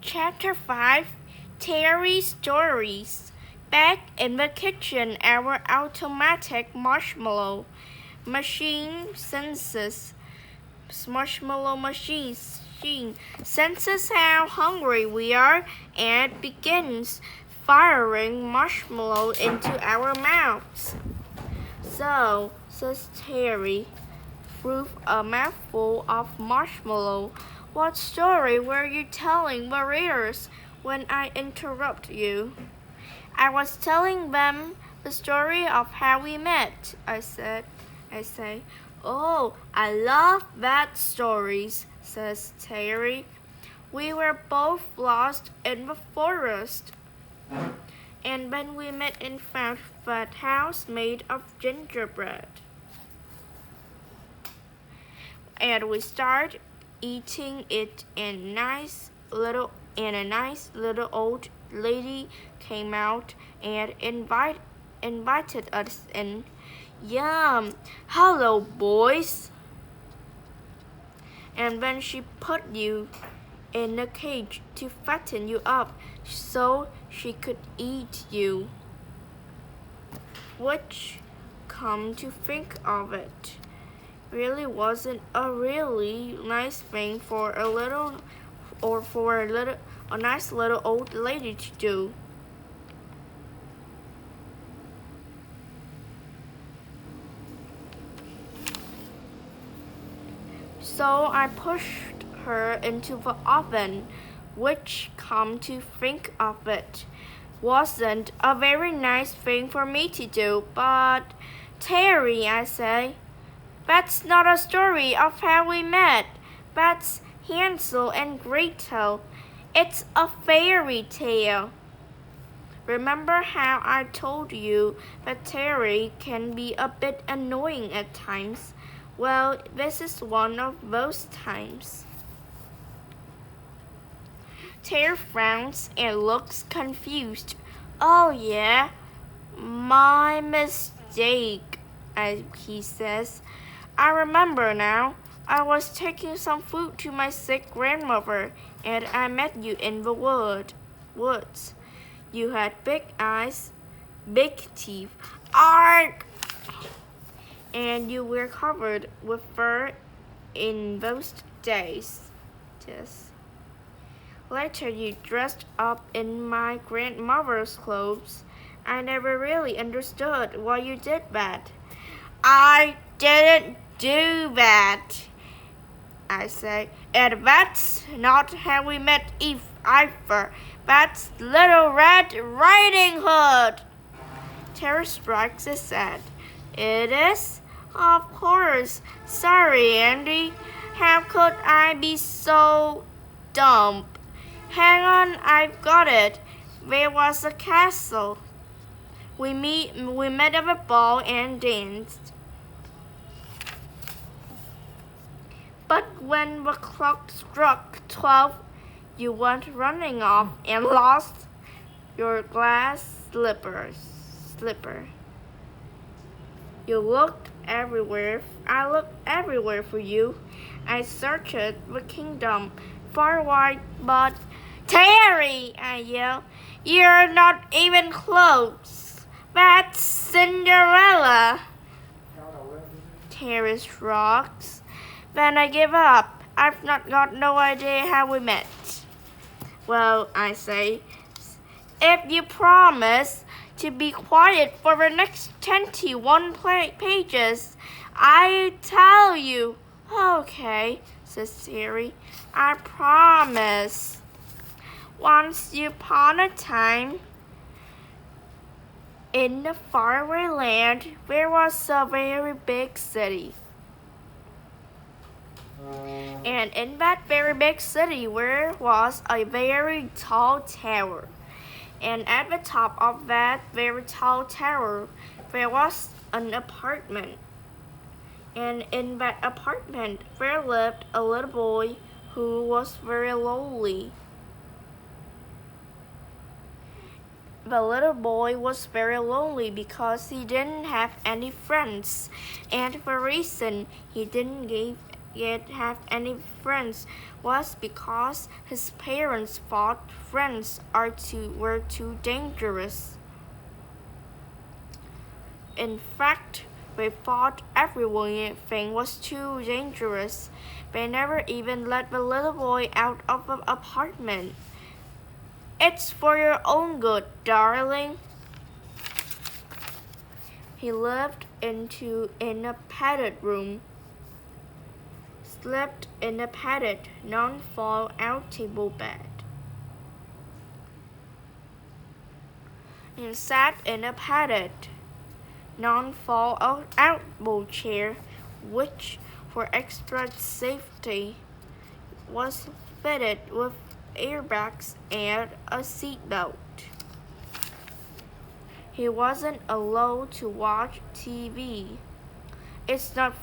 Chapter 5 Terry Stories. Back in the kitchen, our automatic marshmallow machine senses how hungry we are and begins firing marshmallow into our mouths. So, says Terry, through a mouthful of marshmallow, what story were you telling the readers when I interrupt you? I was telling them the story of how we met, I say. Oh, I love that stories, says Terry. We were both lost in the forest. And then we met and found that house made of gingerbread. And we started eating it, and a nice little old lady came out and invited us in. Yum! Hello, boys! And then she put you in a cage to fatten you up so she could eat you. Which, come to think of it, really wasn't a really nice thing for a nice little old lady to do. So I pushed her into the oven, which, come to think of it, wasn't a very nice thing for me to do. But, Terry, I say, that's not a story of how we met. That's Hansel and Gretel. It's a fairy tale. Remember how I told you that Terry can be a bit annoying at times? Well, this is one of those times. Terry frowns and looks confused. Oh yeah, my mistake, he says. I remember now. I was taking some food to my sick grandmother, and I met you in the woods. You had big eyes, big teeth, argh! And you were covered with fur in those days. Later, you dressed up in my grandmother's clothes. I never really understood why you did that. I didn't do that, I say. And that's not how we met either. That's Little Red Riding Hood. Terry strikes his head. It is? Of course. Sorry, Andy. How could I be so dumb? Hang on, I've got it. There was a castle. We met at a ball and danced. But when the clock struck 12, you went running off and lost your glass slipper. You looked everywhere. I looked everywhere for you. I searched the kingdom far wide, but Terry, I yelled, you're not even close. That's Cinderella. Terry shrugs. Then I give up. I've got no idea how we met. Well, I say, if you promise to be quiet for the next 21 pages, I tell you. Okay, says Terry. I promise. Once upon a time, in the faraway land, there was a very big city. And in that very big city there was a very tall tower. And at the top of that very tall tower there was an apartment. And in that apartment there lived a little boy who was very lonely. The little boy was very lonely because he didn't have any friends, and the reason he didn't yet have any friends was because his parents thought friends were too dangerous. In fact, they thought everything was too dangerous. They never even let the little boy out of the apartment. "It's for your own good, darling." He lived in a padded room, slept in a padded, non-fall-out table bed, and sat in a padded, non-fall-out chair, which, for extra safety, was fitted with airbags and a seatbelt. He wasn't allowed to watch TV. "It's not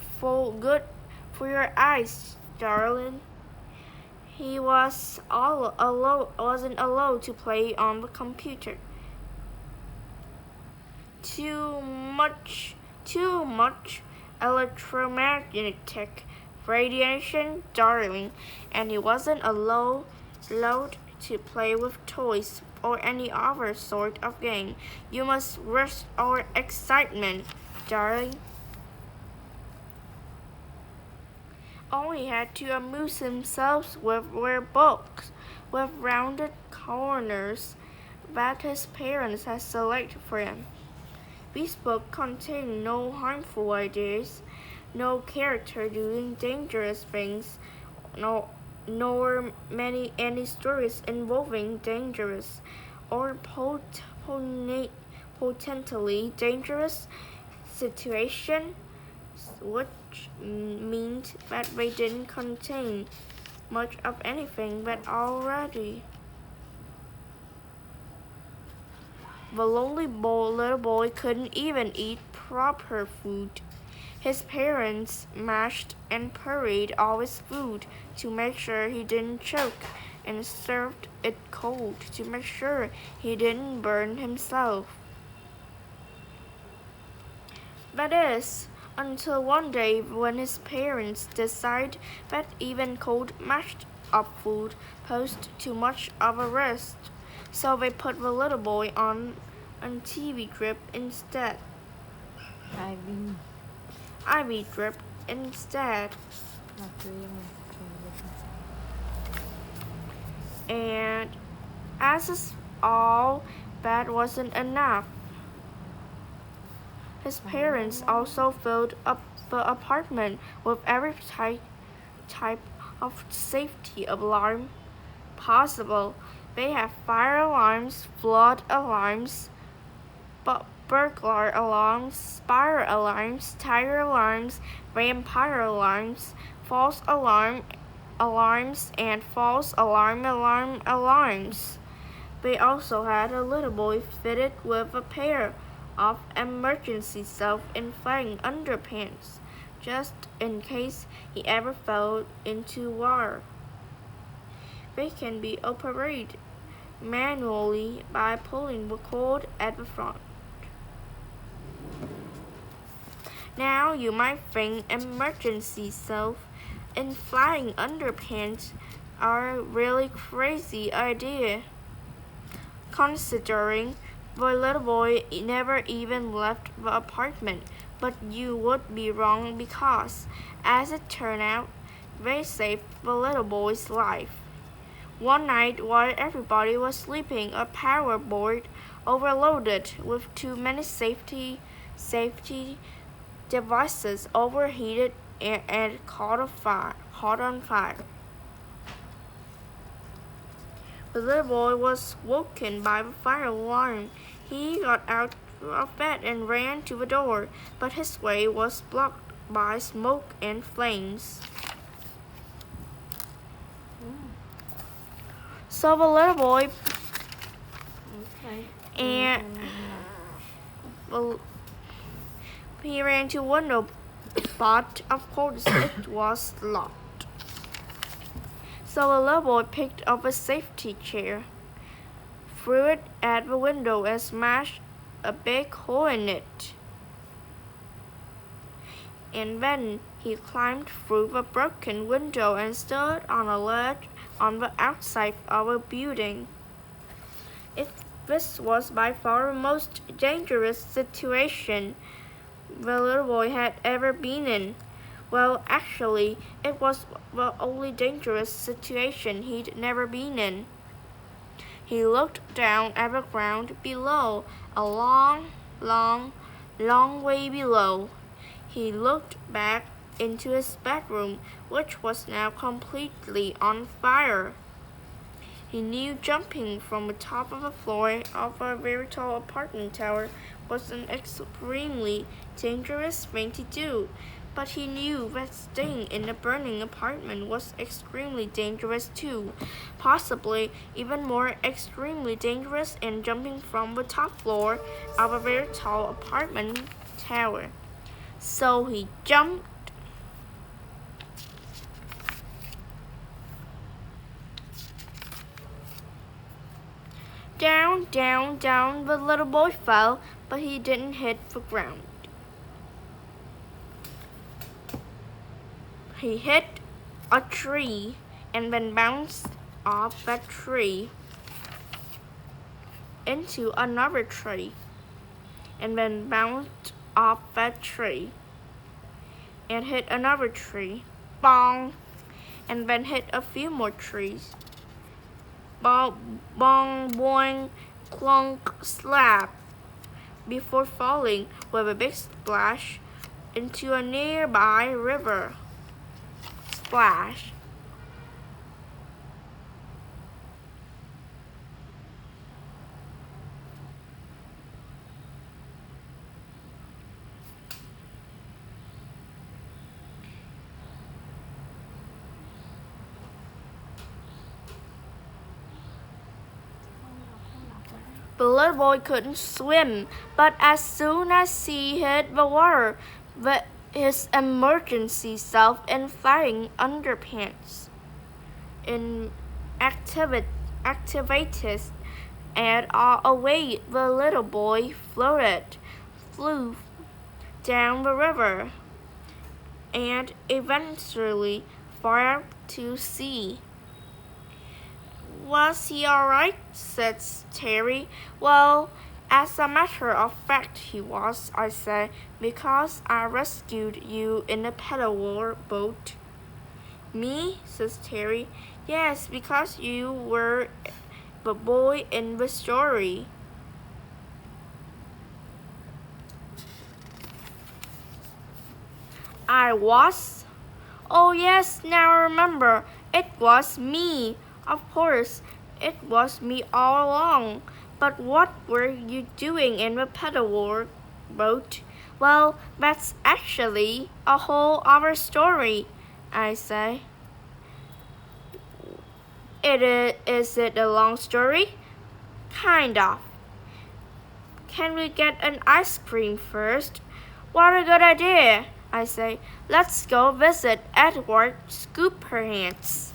good for your eyes, darling." He wasn't allowed to play on the computer. Too much electromagnetic radiation, darling, and he wasn't allowed to play with toys or any other sort of game. "You must risk our excitement, darling." All he had to amuse himself with were books with rounded corners that his parents had selected for him. These books contained no harmful ideas, no character doing dangerous things, nor any stories involving dangerous or potentially dangerous situations, which meant that they didn't contain much of anything but already. The lonely little boy couldn't even eat proper food. His parents mashed and pureed all his food to make sure he didn't choke, and served it cold to make sure he didn't burn himself. That is, until one day when his parents decided that even cold mashed up food posed too much of a risk, so they put the little boy on TV drip instead. IV drip instead. And as if all that wasn't enough, his parents also filled up the apartment with every type of safety alarm possible. They have fire alarms, flood alarms, burglar alarms, fire alarms, tiger alarms, vampire alarms, false alarms, and false alarms. They also had a little boy fitted with a pair of emergency self-inflating underpants, just in case he ever fell into water. They can be operated manually by pulling the cord at the front. Now you might think emergency self-inflating underpants are a really crazy idea, considering the little boy never even left the apartment. But you would be wrong because, as it turned out, they saved the little boy's life. One night while everybody was sleeping, a power board overloaded with too many safety devices overheated and caught on fire. The little boy was woken by the fire alarm. He got out of bed and ran to the door, but his way was blocked by smoke and flames. So the little boy he ran to the window, but of course it was locked. So the little boy picked up a safety chair, threw it at the window, and smashed a big hole in it. and then he climbed through a broken window and stood on a ledge on the outside of a building. This was by far the most dangerous situation the little boy had ever been in. Well, actually, it was the only dangerous situation he'd never been in. He looked down at the ground below, a long, long, long way below. He looked back into his bedroom, which was now completely on fire. He knew jumping from the top of the floor of a very tall apartment tower was an extremely dangerous thing to do, but he knew that staying in a burning apartment was extremely dangerous too, possibly even more extremely dangerous than jumping from the top floor of a very tall apartment tower. So he jumped. Down, down, down the little boy fell, but he didn't hit the ground. He hit a tree and then bounced off that tree into another tree and then bounced off that tree and hit another tree. Bong! And then hit a few more trees. Bong, bong, boing, clunk, slap, before falling with a big splash into a nearby river. Splash. The little boy couldn't swim, but as soon as he hit the water, his emergency self-inflating underpants activated, and away the little boy flew down the river, and eventually far out to sea. Was he all right? Said Terry. Well, as a matter of fact he was, I said, because I rescued you in a paddle boat. Me? Says Terry. Yes, because you were the boy in the story. I was? Oh yes, now I remember. It was me. Of course, it was me all along. But what were you doing in the paddle boat? Well, that's actually a whole other story, I say. Is it a long story? Kind of. Can we get an ice cream first? What a good idea, I say. Let's go visit Edward Scooperhands.